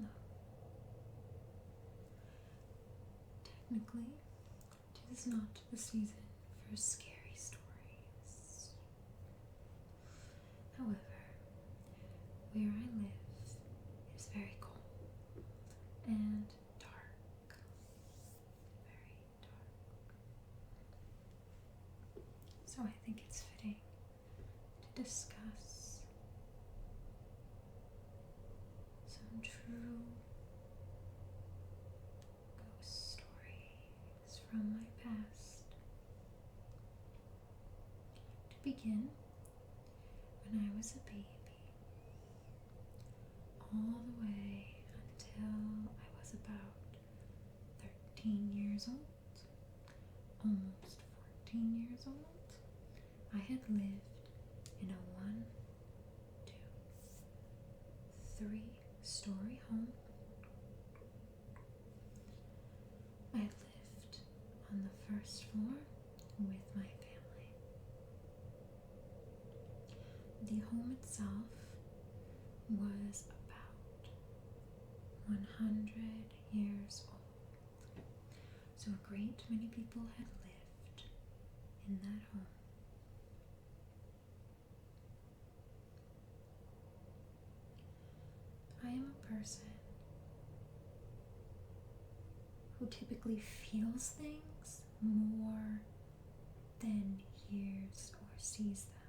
though. Technically, it is not the season for scary stories. However, where I live is very cold and dark. Very dark. So I think it's fitting to discuss some true ghost stories from my past. To begin, when I was a baby, all the way until I was about 13 years old, almost 14 years old, I had lived in a 1, 2, 3-story home. I had lived on the first floor with my family. The home itself was about 100 years old, so a great many people had lived in that home. I am a person who typically feels things more than hears or sees them.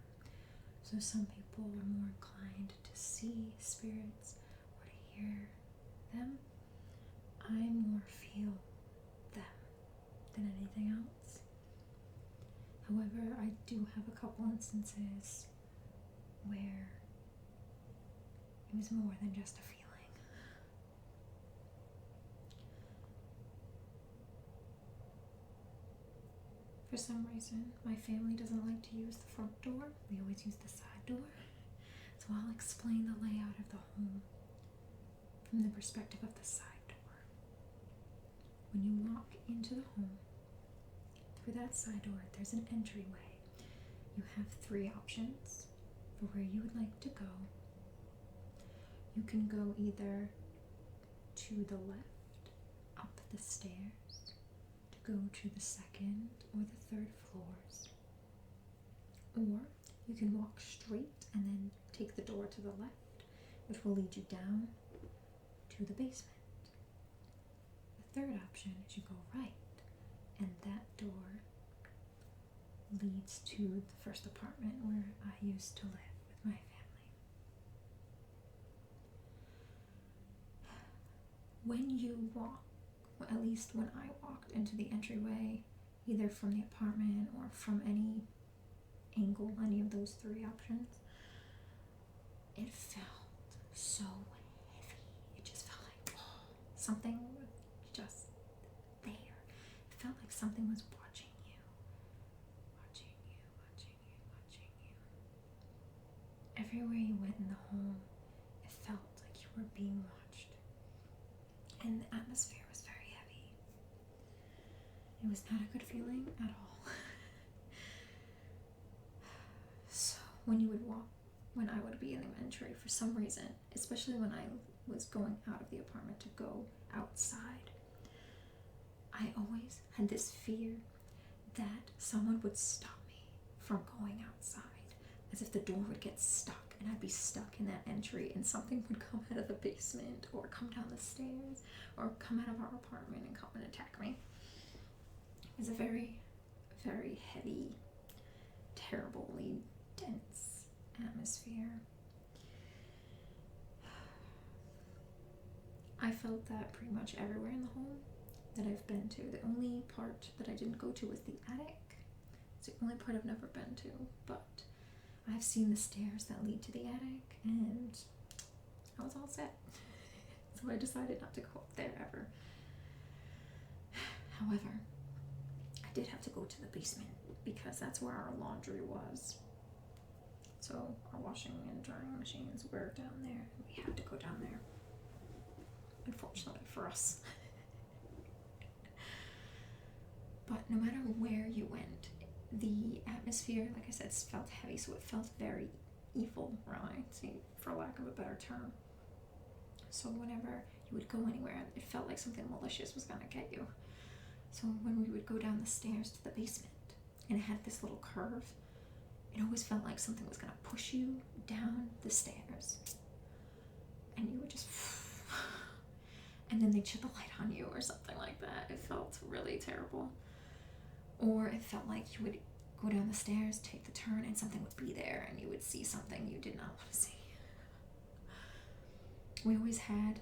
So some people are more inclined to see spirits or to hear them. I more feel them than anything else. However, I do have a couple instances where it was more than just a feeling. For some reason, my family doesn't like to use the front door. We always use the side door. So I'll explain the layout of the home from the perspective of the side door. When you walk into the home, through that side door, there's an entryway. You have 3 options for where you would like to go. You can go either to the left, up the stairs, to go to the 2nd or the 3rd floors. Or you can walk straight and then take the door to the left, which will lead you down to the basement. The 3rd option is you go right, and that door leads to the first apartment where I used to live with my family. When you walk, at least when I walked into the entryway, either from the apartment or from any angle, any of those 3 options, it felt so heavy. It just felt like, something was just there. It felt like something was watching you. Watching you, watching you, watching you. Everywhere you went in the home, it felt like you were being watched. And the atmosphere was very heavy. It was not a good feeling at all. So when I would be in the entry for some reason, especially when I was going out of the apartment to go outside, I always had this fear that someone would stop me from going outside, as if the door would get stuck and I'd be stuck in that entry and something would come out of the basement or come down the stairs or come out of our apartment and come and attack me. It was a very, very heavy, terribly dense atmosphere. I felt that pretty much everywhere in the home that I've been to. The only part that I didn't go to was the attic. It's the only part I've never been to, but I've seen the stairs that lead to the attic, and I was all set. So I decided not to go up there ever. However, I did have to go to the basement because that's where our laundry was. So our washing and drying machines were down there. We had to go down there, unfortunately for us. But no matter where you went, the atmosphere, like I said, felt heavy, so it felt very evil, right? For lack of a better term. So whenever you would go anywhere, it felt like something malicious was gonna get you. So when we would go down the stairs to the basement, and it had this little curve, it always felt like something was gonna push you down the stairs, and you would just, and then they'd shut the light on you or something like that. It felt really terrible. Or it felt like you would go down the stairs, take the turn, and something would be there, and you would see something you did not want to see. We always had,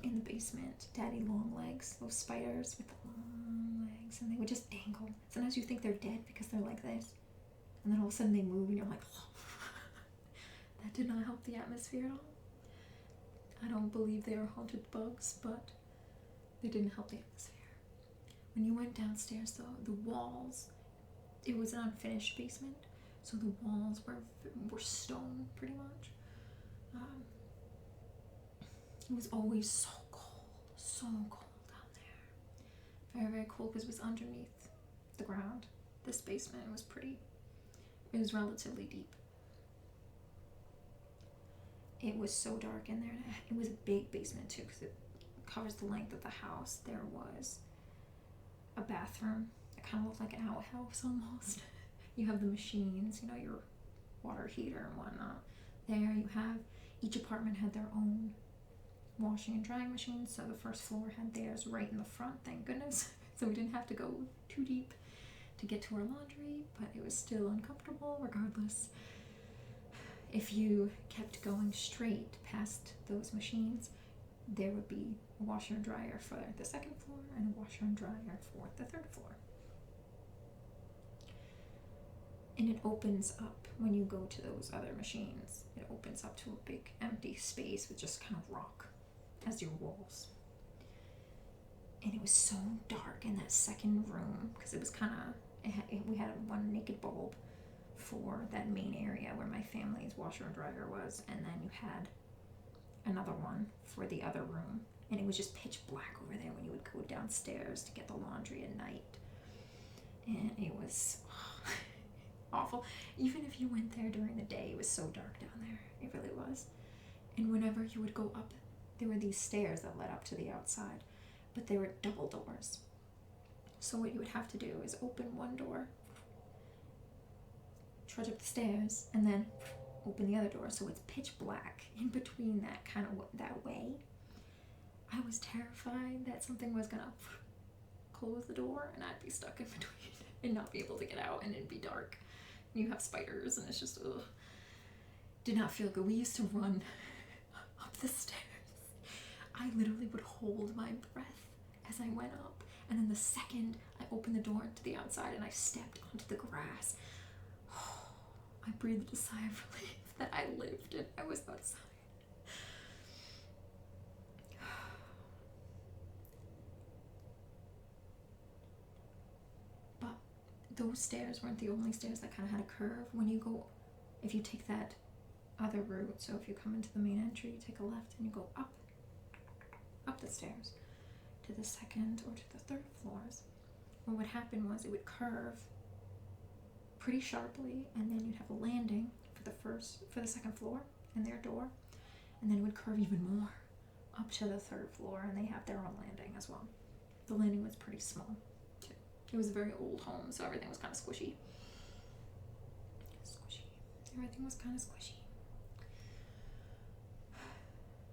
in the basement, daddy long legs, those spiders with the long legs, and they would just dangle. Sometimes you think they're dead because they're like this, and then all of a sudden they move, and you're like, oh. That did not help the atmosphere at all. I don't believe they are haunted bugs, but they didn't help the atmosphere. When you went downstairs, though, the walls, it was an unfinished basement, so the walls were stone, pretty much. It was always so cold down there. Very, very cold, because it was underneath the ground. This basement it was relatively deep. It was so dark in there. It was a big basement too, because it covers the length of the house. There was a bathroom. It kind of looked like an outhouse almost. You have the machines, your water heater and whatnot. There you have, each apartment had their own washing and drying machines. So the first floor had theirs right in the front, thank goodness. So we didn't have to go too deep to get to our laundry, but it was still uncomfortable regardless. If you kept going straight past those machines, there would be a washer and dryer for the second floor and a washer and dryer for the third floor. And it opens up when you go to those other machines. It opens up to a big empty space with just kind of rock as your walls. And it was so dark in that second room, because it was we had one naked bulb for that main area where my family's washer and dryer was, and then you had another one for the other room, and it was just pitch black over there when you would go downstairs to get the laundry at night. And it was awful. Even if you went there during the day, it was so dark down there. It really was. And whenever you would go up, there were these stairs that led up to the outside, but they were double doors. So what you would have to do is open one door, trudge up the stairs, and then open the other door. So it's pitch black in between that way. I was terrified that something was gonna close the door and I'd be stuck in between and not be able to get out, and it'd be dark. You have spiders, and it's just, ugh. Did not feel good. We used to run up the stairs. I literally would hold my breath as I went up, and then the second I opened the door to the outside and I stepped onto the grass, I breathed a sigh of relief that I lived and I was outside. But those stairs weren't the only stairs that kind of had a curve. If you take that other route, so if you come into the main entry, you take a left and you go up the stairs to the second or to the third floors. What would happen was it would curve pretty sharply, and then you'd have a landing for the second floor and their door, and then it would curve even more up to the third floor, and they have their own landing as well. The landing was pretty small too. It was a very old home, so everything was kind of squishy. Everything was kind of squishy.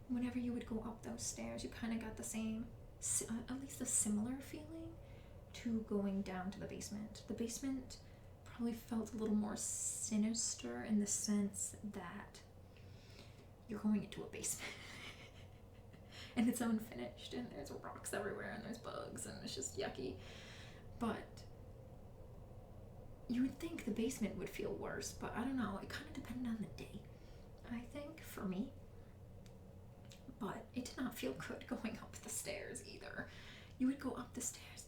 Whenever you would go up those stairs, you kind of got the same, at least a similar feeling to going down to the basement. The basement probably felt a little more sinister in the sense that you're going into a basement and it's unfinished, and there's rocks everywhere, and there's bugs, and it's just yucky. But you would think the basement would feel worse, but I don't know, it kind of depended on the day, I think, for me. But it did not feel good going up the stairs either. You would go up the stairs,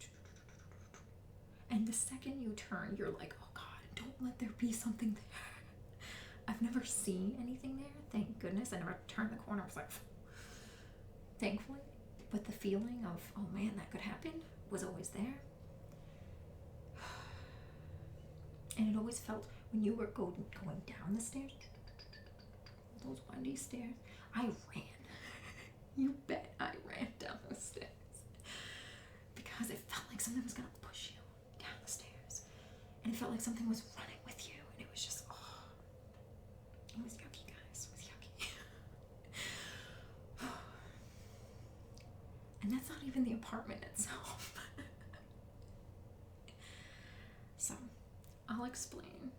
and the second you turn, you're like, oh God, don't let there be something there. I've never seen anything there, thank goodness. I never turned the corner. I was like, thankfully. But the feeling of, oh man, that could happen, was always there. And it always felt, when you were going down the stairs, those windy stairs, I ran. You bet I ran down those stairs because it felt like something was gonna push you down the stairs, and it felt like something was running with you, and it was just, oh, it was yucky, guys. It was yucky. And that's not even the apartment itself. So I'll explain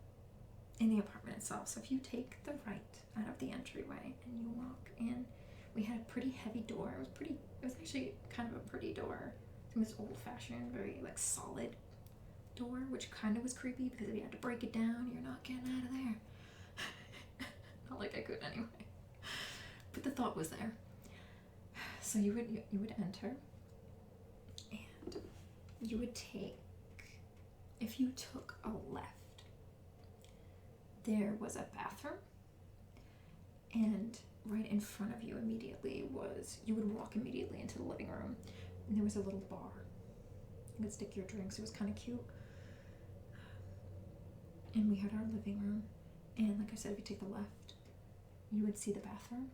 in the apartment itself. So if you take the right out of the entryway and you walk in, we had a pretty heavy door. It was actually kind of a pretty door. It was old fashioned, very like solid door, which kind of was creepy because if you had to break it down, you're not getting out of there. Not like I could anyway. But the thought was there. So you would enter, and you would take, if you took a left, there was a bathroom, and right in front of you immediately you would walk immediately into the living room, and there was a little bar. You could stick your drinks. It was kind of cute. And we had our living room, and like I said, if you take the left, you would see the bathroom.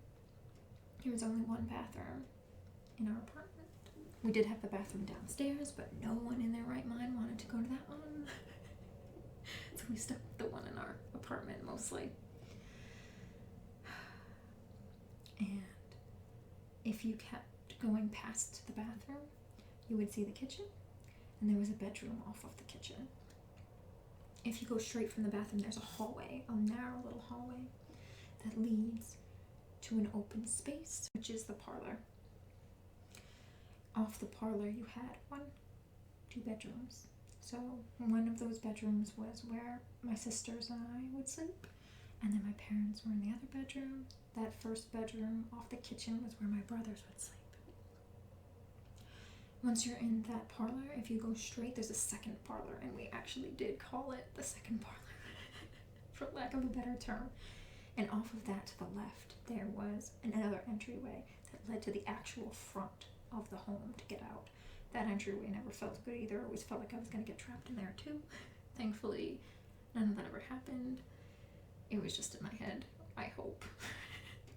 There was only one bathroom in our apartment. We did have the bathroom downstairs, but no one in their right mind wanted to go to that one. So we stuck with the one in our apartment mostly. And if you kept going past the bathroom, you would see the kitchen, and there was a bedroom off of the kitchen. If you go straight from the bathroom, there's a hallway, a narrow little hallway that leads to an open space, which is the parlor. Off the parlor, you had 2 bedrooms. So one of those bedrooms was where my sisters and I would sleep, and then my parents were in the other bedroom. That first bedroom off the kitchen was where my brothers would sleep. Once you're in that parlor, if you go straight, there's a second parlor, and we actually did call it the second parlor, for lack of a better term. And off of that to the left, there was another entryway that led to the actual front of the home to get out. That entryway never felt good either. It always felt like I was going to get trapped in there too. Thankfully, none of that ever happened. It was just in my head, I hope.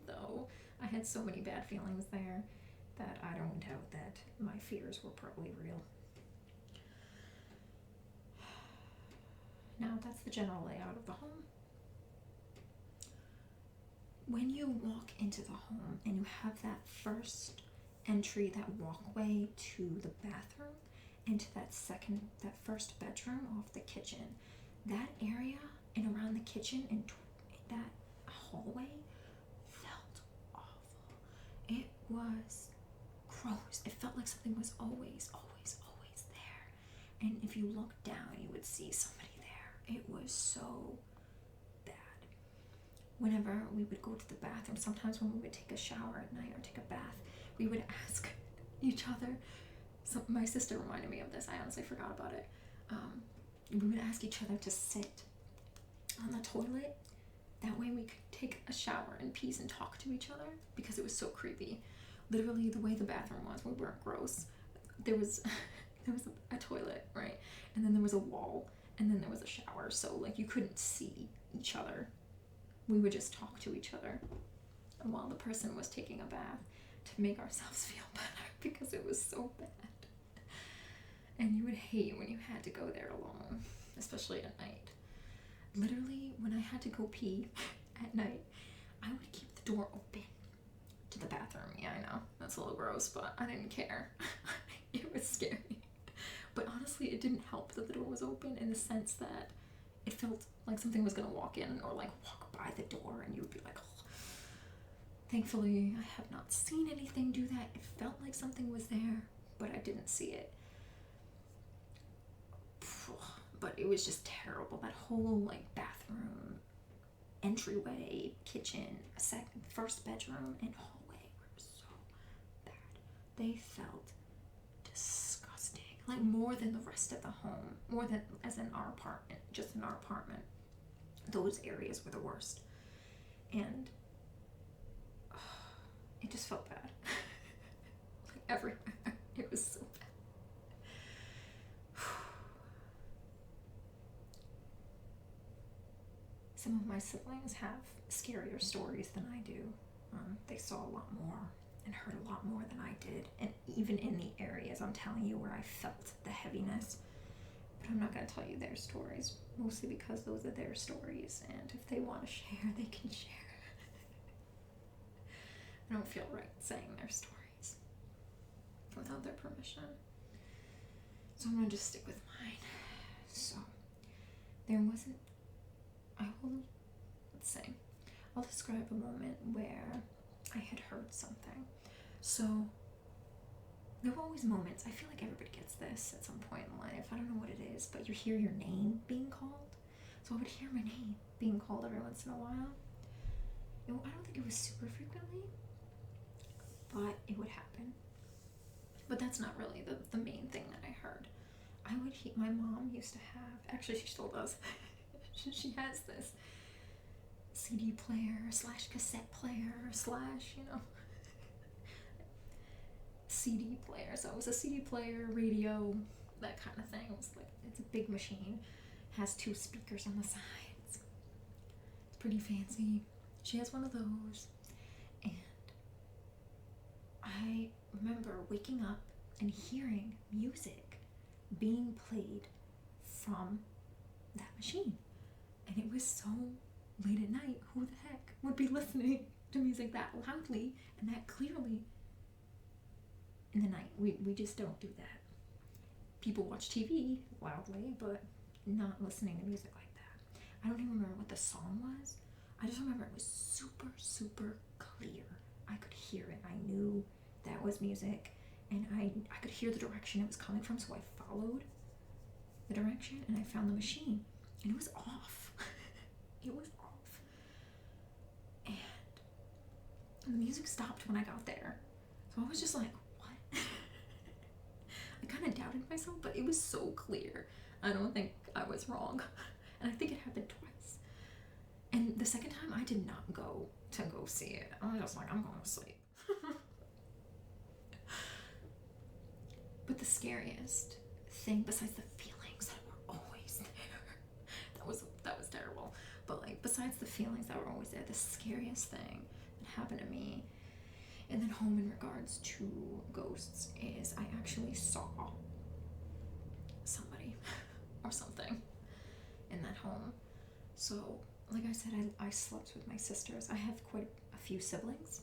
Though I had so many bad feelings there that I don't doubt that my fears were probably real. Now that's the general layout of the home. When you walk into the home and you have that first entry, that walkway to the bathroom, into that first bedroom off the kitchen, that area and around the kitchen and that hallway felt awful. It was gross. It felt like something was always there. And if you looked down, you would see somebody there. It was so bad. Whenever we would go to the bathroom, sometimes when we would take a shower at night or take a bath, we would ask each other. So my sister reminded me of this. I honestly forgot about it. We would ask each other to sit on the toilet. That way we could take a shower in peace and talk to each other, because it was so creepy. Literally, the way the bathroom was, we weren't gross. There was a toilet, right? And then there was a wall, and then there was a shower. So like you couldn't see each other. We would just talk to each other while the person was taking a bath to make ourselves feel better, because it was so bad. And you would hate when you had to go there alone, especially at night. Literally, when I had to go pee at night, I would keep the door open to the bathroom. Yeah, I know, that's a little gross, but I didn't care. It was scary. But honestly, it didn't help that the door was open, in the sense that it felt like something was gonna walk in or like walk by the door, and you would be like, oh. Thankfully, I have not seen anything do that. It felt like something was there, but I didn't see it. But it was just terrible. That whole like bathroom, entryway, kitchen, first bedroom, and hallway were so bad. They felt disgusting. Like more than the rest of the home. More than as in our apartment. Just in our apartment. Those areas were the worst. And it just felt bad. Like everywhere. It was so bad. Some of my siblings have scarier stories than I do. They saw a lot more and hurt a lot more than I did, and even in the areas I'm telling you where I felt the heaviness. But I'm not going to tell you their stories, mostly because those are their stories, and if they want to share, they can share. I don't feel right saying their stories without their permission, so I'm going to just stick with mine. So, there wasn't, I'll describe a moment where I had heard something. So, there were always moments, I feel like everybody gets this at some point in life, I don't know what it is, but you hear your name being called. So I would hear my name being called every once in a while. I don't think it was super frequently, but it would happen. But that's not really the main thing that I heard. I would hear, my mom used to have, actually she still does, she has this CD player / cassette player / CD player. So it was a CD player, radio, that kind of thing. It was like, it's a big machine, has 2 speakers on the sides. It's pretty fancy. She has one of those, and I remember waking up and hearing music being played from that machine. And it was so late at night, who the heck would be listening to music that loudly and that clearly in the night? We just don't do that. People watch TV loudly, but not listening to music like that. I don't even remember what the song was. I just remember it was super, super clear. I could hear it. I knew that was music, and I could hear the direction it was coming from, so I followed the direction, and I found the machine, and it was off. It was off. And the music stopped when I got there. So I was just like, what? I kind of doubted myself, but it was so clear. I don't think I was wrong. And I think it happened twice. And the second time, I did not go see it. I was just like, I'm going to sleep. But the scariest thing, besides the feelings that were always there, that was terrible. But like, besides the feelings that were always there, the scariest thing that happened to me and then home in regards to ghosts is I actually saw somebody or something in that home. So, like I said, I slept with my sisters. I have quite a few siblings,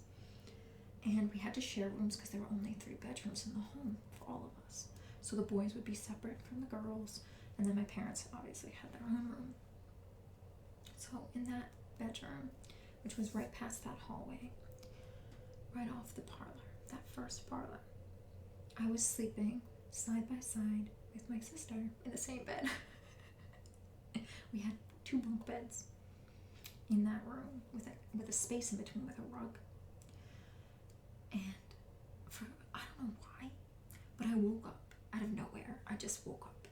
and we had to share rooms because there were only 3 bedrooms in the home for all of us. So the boys would be separate from the girls, and then my parents obviously had their own room. So in that bedroom, which was right past that hallway, right off the parlor, that first parlor, I was sleeping side by side with my sister in the same bed. We had 2 bunk beds in that room with a space in between with a rug. And I don't know why, but I woke up out of nowhere. I just woke up.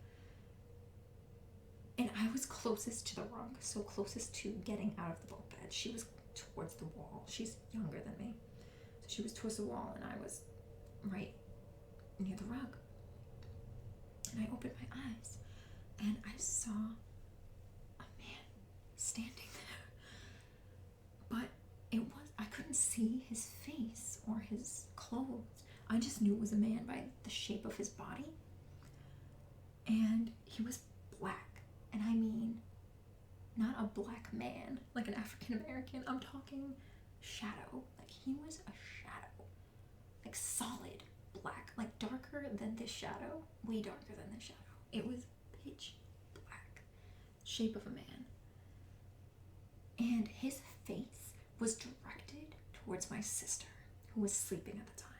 And I was closest to the rug, so closest to getting out of the bunk bed. She was towards the wall. She's younger than me. So she was towards the wall, and I was right near the rug. And I opened my eyes, and I saw a man standing there. But I couldn't see his face or his clothes. I just knew it was a man by the shape of his body. And he was black. And I mean, not a black man, like an African American. I'm talking shadow. Like, he was a shadow. Like, solid black. Like, darker than this shadow. Way darker than this shadow. It was pitch black. Shape of a man. And his face was directed towards my sister, who was sleeping at the time.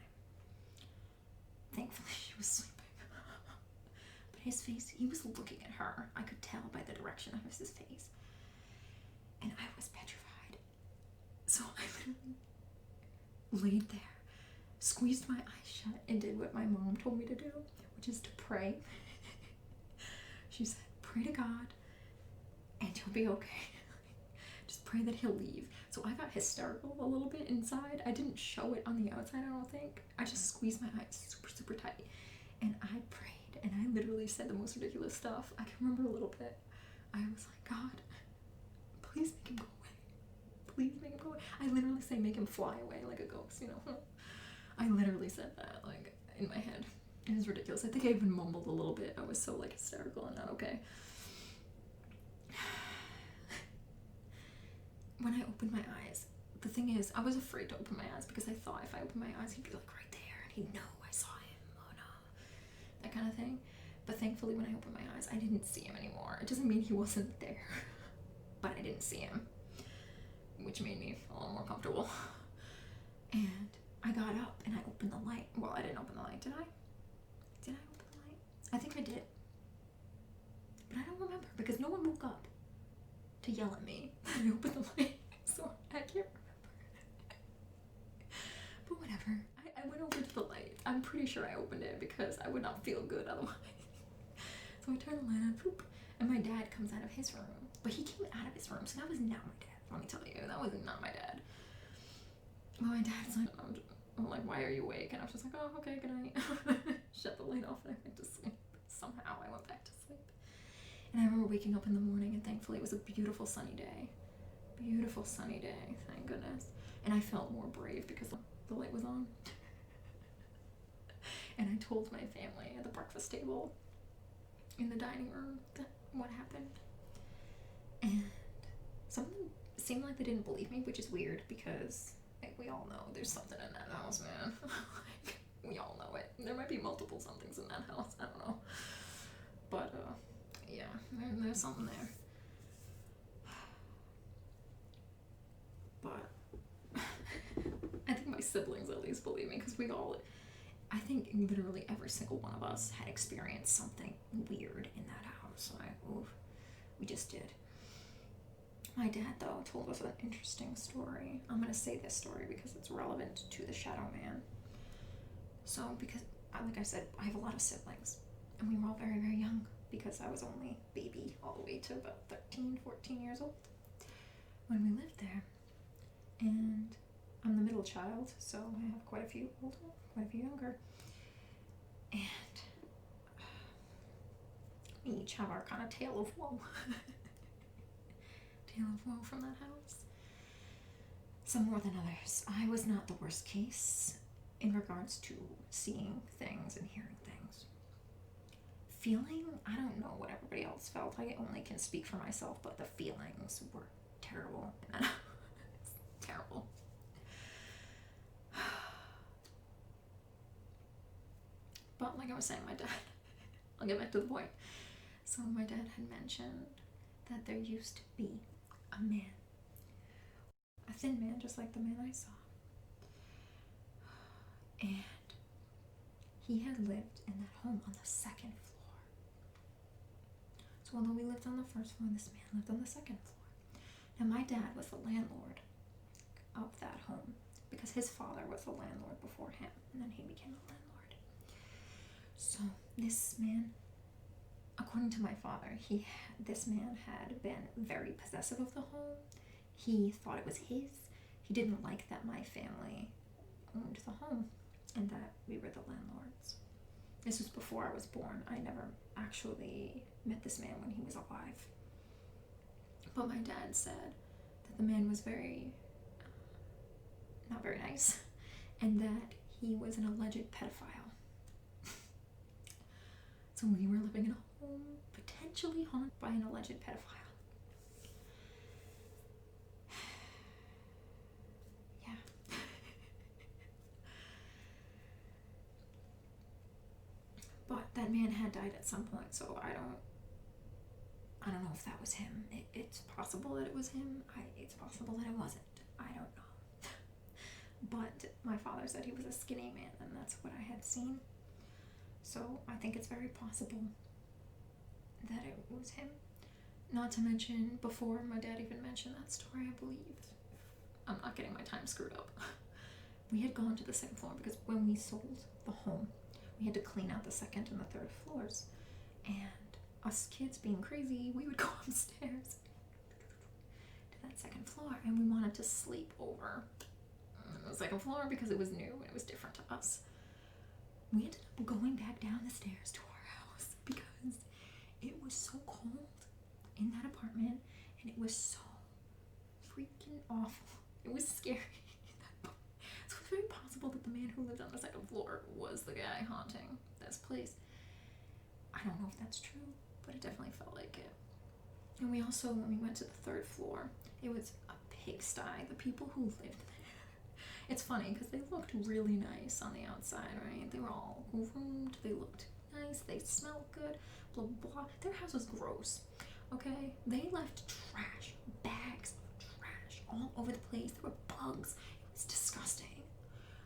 Thankfully, she was sleeping. But his face, he was looking at her. I could tell by the direction of his face. And I was petrified. So I literally laid there, squeezed my eyes shut, and did what my mom told me to do, which is to pray. She said, pray to God, and you'll be okay. Just pray that he'll leave. So I got hysterical a little bit inside. I didn't show it on the outside, I don't think. I just squeezed my eyes super, super tight. And I prayed, and I literally said the most ridiculous stuff. I can remember a little bit. I was like, God, please make him go away. Please make him go away. I literally say make him fly away like a ghost, you know. I literally said that, like, in my head. It was ridiculous. I think I even mumbled a little bit. I was so, like, hysterical and not okay. When I opened my eyes, the thing is, I was afraid to open my eyes because I thought if I opened my eyes, he'd be, like, right there, and he'd know I saw him. Oh, no. That kind of thing. But thankfully, when I opened my eyes, I didn't see him anymore. It doesn't mean he wasn't there, but I didn't see him, which made me a little more comfortable. And I got up and I opened the light. Well, I didn't open the light, did I? Did I open the light? I think I did. But I don't remember because no one woke up to yell at me that I opened the light. So I can't remember. But whatever. I went over to the light. I'm pretty sure I opened it because I would not feel good otherwise. So I turned the light on, poop, and my dad comes out of his room. But he came out of his room, so that was not my dad. Let me tell you, that was not my dad. Well, my dad's like, I'm like, why are you awake? And I was just like, oh, okay, good night. Shut the light off and I went to sleep. Somehow I went back to sleep. And I remember waking up in the morning and thankfully it was a beautiful sunny day. Beautiful sunny day, thank goodness. And I felt more brave because the light was on. And I told my family at the breakfast table in the dining room that what happened. And some of them seemed like they didn't believe me, which is weird because like, we all know there's something in that house, man. Like, we all know it. There might be multiple somethings in that house. I don't know. But, yeah, there's something there. But I think my siblings at least believe me because I think literally every single one of us had experienced something weird in that house. Like, oof, we just did. My dad, though, told us an interesting story. I'm going to say this story because it's relevant to the Shadow Man. So, because, like I said, I have a lot of siblings. And we were all very, very young because I was only baby all the way to about 13, 14 years old when we lived there. And I'm the middle child, so I have quite a few older, quite a few younger. And we each have our kind of tale of woe. Tale of woe from that house. Some more than others. I was not the worst case in regards to seeing things and hearing things. Feeling, I don't know what everybody else felt. I only can speak for myself, but the feelings were terrible. It's terrible. But like I was saying, my dad, I'll get back to the point. So my dad had mentioned that there used to be a man, a thin man just like the man I saw, and he had lived in that home on the second floor. So although we lived on the first floor, this man lived on the second floor. Now my dad was the landlord of that home because his father was the landlord before him, and then he became the landlord. So this man, according to my father, this man had been very possessive of the home. He thought it was his. He didn't like that my family owned the home and that we were the landlords. This was before I was born. I never actually met this man when he was alive. But my dad said that the man was not very nice, and that he was an alleged pedophile. So we were living in a home potentially haunted by an alleged pedophile. Yeah. But that man had died at some point, so I don't know if that was him. It's possible that it was him. It's possible that it wasn't. I don't know. But my father said he was a skinny man, and that's what I had seen. So I think it's very possible that it was him. Not to mention, before my dad even mentioned that story, I believe, I'm not getting my time screwed up, we had gone to the second floor because when we sold the home, we had to clean out the second and the third floors. And us kids being crazy, we would go upstairs to that second floor, and we wanted to sleep over on the second floor because it was new and it was different to us. We ended up going back down the stairs to our house because it was so cold in that apartment and it was so freaking awful. It was scary. So it's very possible that the man who lived on the second floor was the guy haunting this place. I don't know if that's true, but it definitely felt like it. And we also, when we went to the third floor, it was a pigsty. The people who lived there, it's funny because they looked really nice on the outside, right? They were all groomed, they looked nice, they smelled good, blah blah. Their house was gross, okay? They left trash, bags of trash all over the place. There were bugs. It was disgusting.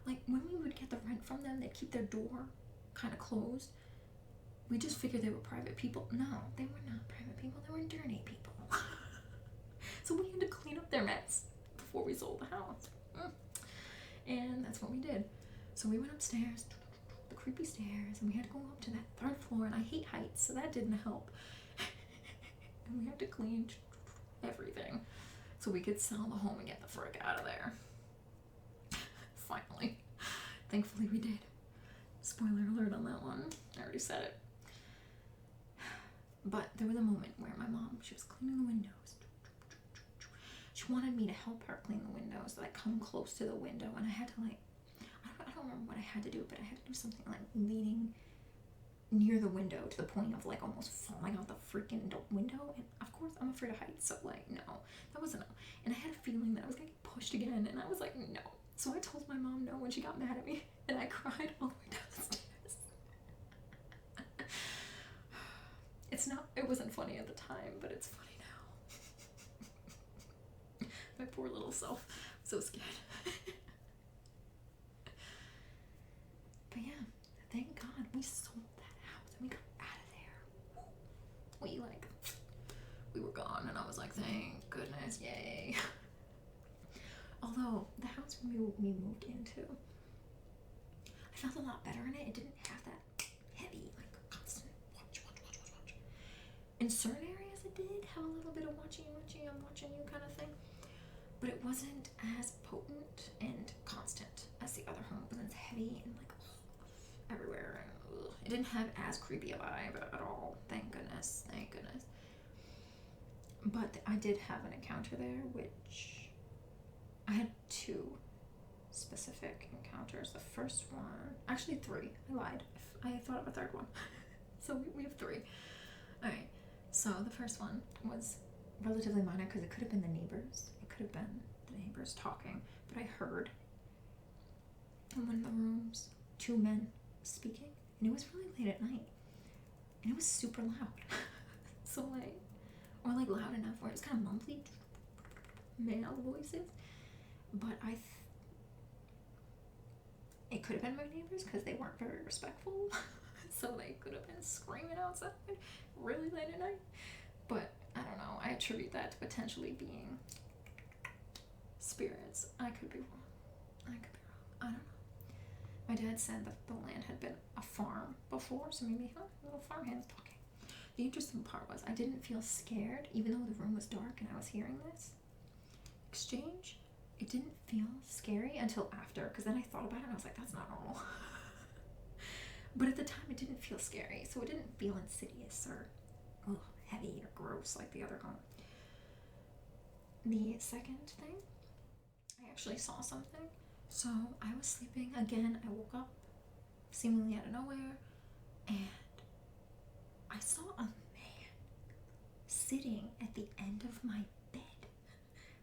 Like, when we would get the rent from them, they'd keep their door kind of closed. We just figured they were private people. No, they were not private people. They were dirty people. So we had to clean up their mess before we sold the house. And that's what we did. So we went upstairs, the creepy stairs, and we had to go up to that third floor, and I hate heights, so that didn't help. And we had to clean everything so we could sell the home and get the frick out of there. Finally. Thankfully we did. Spoiler alert on that one. I already said it. But there was a moment where my mom, she was cleaning the windows. She wanted me to help her clean the windows, like come close to the window, and I had to like, I don't remember what I had to do, but I had to do something like leaning near the window to the point of like almost falling out the freaking window. And of course I'm afraid of heights, so like no, that wasn't no. And I had a feeling that I was gonna get pushed again, and I was like no. So I told my mom no when she got mad at me, and I cried all the way down the stairs. It wasn't funny at the time, but it's funny now. My poor little self, so scared. But yeah, thank God we sold that house and we got out of there. We were gone, and I was like, thank goodness, yay. Although the house we moved into, I felt a lot better in it. It didn't have that heavy, like constant watch. In certain areas it did have a little bit of watching, I'm watching you kind of thing. But it wasn't as potent and constant as the other home. It was heavy and like everywhere. And it didn't have as creepy a vibe at all. Thank goodness. But I did have an encounter there, which I had two specific encounters. The first one, actually three. I lied. I thought of a third one. So we have three. Alright, so the first one was relatively minor because it could have been the neighbors. It could have been the neighbors talking. But I heard in one of the rooms two men speaking. And it was really late at night. And it was super loud. So like, or like loud enough where it was kind of mumbly. Male voices. But it could have been my neighbors because they weren't very respectful. So they could have been screaming outside really late at night. But I don't know. I attribute that to potentially being spirits. I could be wrong. I don't know. My dad said that the land had been a farm before, so maybe little farmhands talking. The interesting part was I didn't feel scared, even though the room was dark and I was hearing this exchange. It didn't feel scary until after, because then I thought about it and I was like, that's not normal. But at the time it didn't feel scary, so it didn't feel insidious or heavy or gross like the other home. The second thing, I actually saw something. So I was sleeping again. I woke up seemingly out of nowhere, and I saw a man sitting at the end of my bed,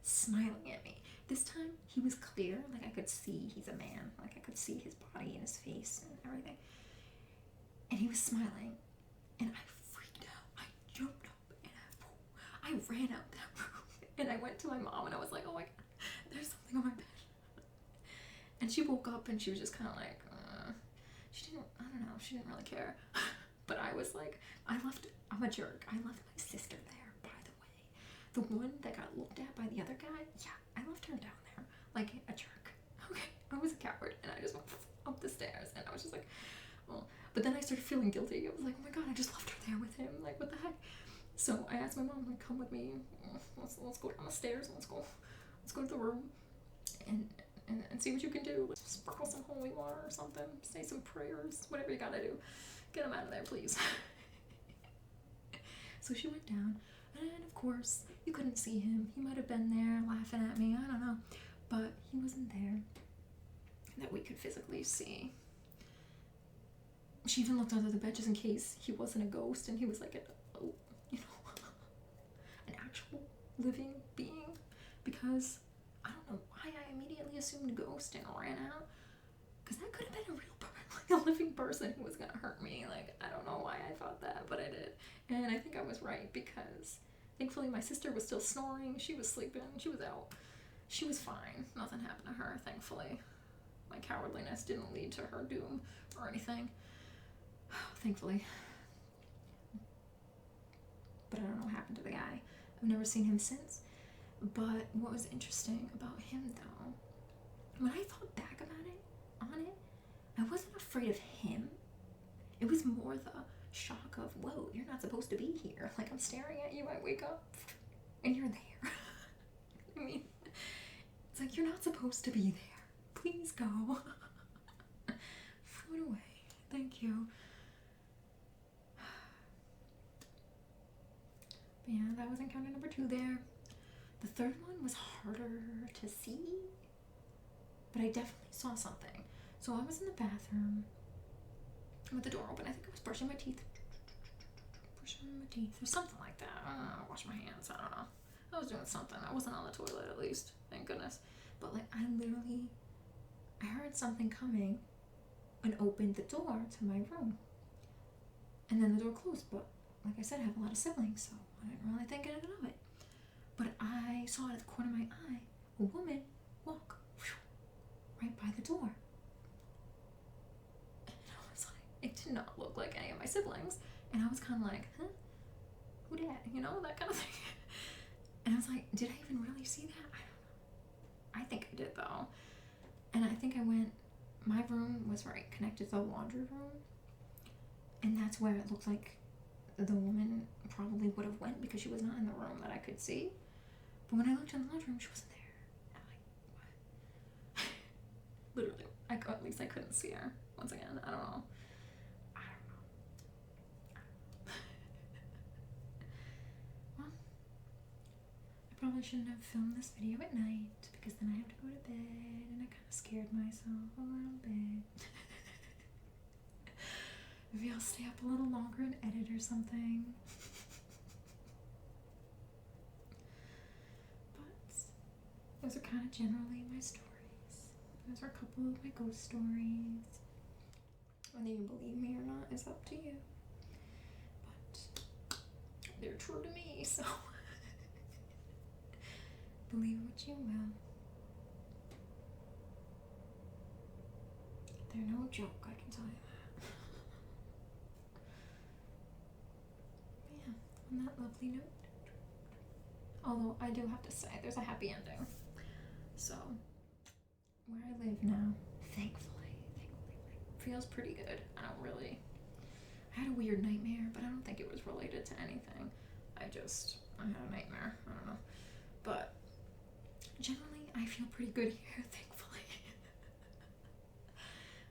smiling at me. This time he was clear, like I could see he's a man, like I could see his body and his face and everything. And he was smiling, and I freaked out. I jumped up and I ran out that room, and I went to my mom and I was like, oh my God, there's something on my bed. And she woke up and she was just kind of like, she didn't really care. But I was like, I'm a jerk. I left my sister there, by the way. The one that got looked at by the other guy, yeah, I left her down there like a jerk. Okay, I was a coward, and I just went up the stairs, and I was just like, well. But then I started feeling guilty. I was like, oh my God, I just left her there with him. Like, what the heck? So I asked my mom, like, come with me. Let's go down the stairs. Let's go to the room and see what you can do. Sprinkle some holy water or something. Say some prayers. Whatever you gotta do. Get him out of there, please. So she went down, and of course, you couldn't see him. He might have been there laughing at me. I don't know. But he wasn't there that we could physically see. She even looked under the bed just in case he wasn't a ghost and he was like an actual living being, because I don't know why I immediately assumed ghost and ran out, because that could have been a real a living person who was gonna hurt me. Like, I don't know why I thought that, but I did. And I think I was right, because thankfully my sister was still snoring. She was sleeping. She was out. She was fine. Nothing happened to her, thankfully. My cowardliness didn't lead to her doom or anything. Thankfully. But I don't know what happened to the guy. I've never seen him since. But what was interesting about him, though, when I thought back about it, on it, I wasn't afraid of him. It was more the shock of, whoa, you're not supposed to be here. Like, I'm staring at you, I wake up, and you're there. I mean, it's like, you're not supposed to be there. Please go. Float away. Thank you. But yeah, that was encounter number 2 there. The third one was harder to see, but I definitely saw something. So I was in the bathroom with the door open. I think I was brushing my teeth. Or something like that. I don't know. Wash my hands. I don't know. I was doing something. I wasn't on the toilet, at least. Thank goodness. But like, I heard something coming and opened the door to my room. And then the door closed. But like I said, I have a lot of siblings, so I didn't really think anything of it. But I saw out of the corner of my eye a woman walk right by the door. It did not look like any of my siblings. And I was kind of like, huh? Who dat? You know, that kind of thing. And I was like, did I even really see that? I don't know. I think I did, though. And I think my room was right connected to the laundry room. And that's where it looked like the woman probably would have went, because she was not in the room that I could see. But when I looked in the laundry room, she wasn't there. I'm like, what? Literally. At least I couldn't see her. Once again, I don't know. Probably shouldn't have filmed this video at night, because then I have to go to bed, and I kind of scared myself a little bit. Maybe I'll stay up a little longer and edit or something. But those are kind of generally my stories. Those are a couple of my ghost stories. Whether you believe me or not is up to you. But they're true to me, so believe what you will. They're no joke, I can tell you that. But yeah, on that lovely note. Although I do have to say, there's a happy ending. So, where I live now, thankfully, feels pretty good. I had a weird nightmare, but I don't think it was related to anything. I had a nightmare. I don't know. But generally, I feel pretty good here, thankfully.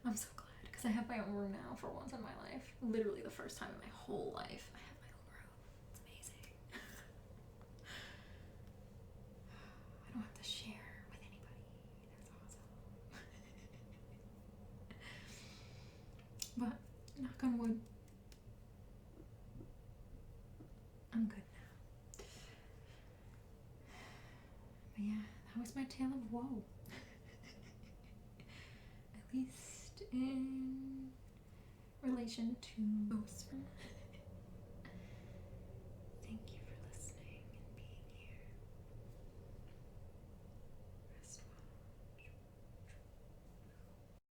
I'm so glad, because I have my own room now for once in my life. Literally the first time in my whole life I have my own room. It's amazing. I don't have to share with anybody. That's awesome. But, knock on wood, I'm good now. But yeah, that was my tale of woe. At least in relation to ghosts.